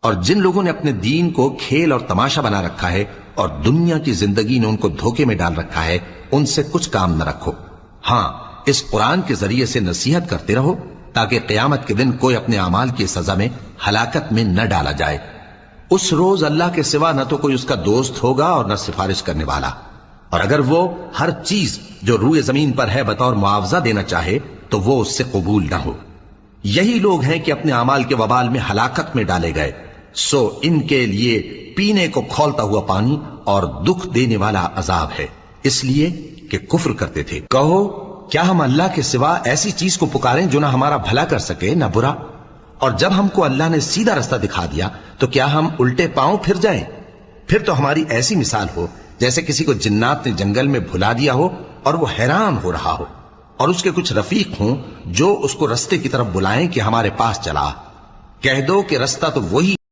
اور جن لوگوں نے اپنے دین کو کھیل اور تماشا بنا رکھا ہے اور دنیا کی زندگی نے ان کو دھوکے میں ڈال رکھا ہے، ان سے کچھ کام نہ رکھو۔ ہاں، اس قرآن کے ذریعے سے نصیحت کرتے رہو تاکہ قیامت کے دن کوئی اپنے اعمال کی سزا میں ہلاکت میں نہ ڈالا جائے۔ اس روز اللہ کے سوا نہ تو کوئی اس کا دوست ہوگا اور نہ سفارش کرنے والا، اور اگر وہ ہر چیز جو روئے زمین پر ہے بطور معاوضہ دینا چاہے تو وہ اس سے قبول نہ ہو۔ یہی لوگ ہیں کہ اپنے اعمال کے وبال میں ہلاکت میں ڈالے گئے، سو ان کے لیے پینے کو کھولتا ہوا پانی اور دکھ دینے والا عذاب ہے، اس لیے کہ کفر کرتے تھے۔ کہو، کیا ہم اللہ کے سوا ایسی چیز کو پکاریں جو نہ ہمارا بھلا کر سکے نہ برا؟ اور جب ہم کو اللہ نے سیدھا رستہ دکھا دیا تو کیا ہم الٹے پاؤں پھر جائیں؟ پھر تو ہماری ایسی مثال ہو جیسے کسی کو جنات نے جنگل میں بھلا دیا ہو اور وہ حیران ہو رہا ہو، اور اس کے کچھ رفیق ہوں جو اس کو رستے کی طرف بلائیں کہ ہمارے پاس چلا۔ کہہ دو کہ رستہ تو وہی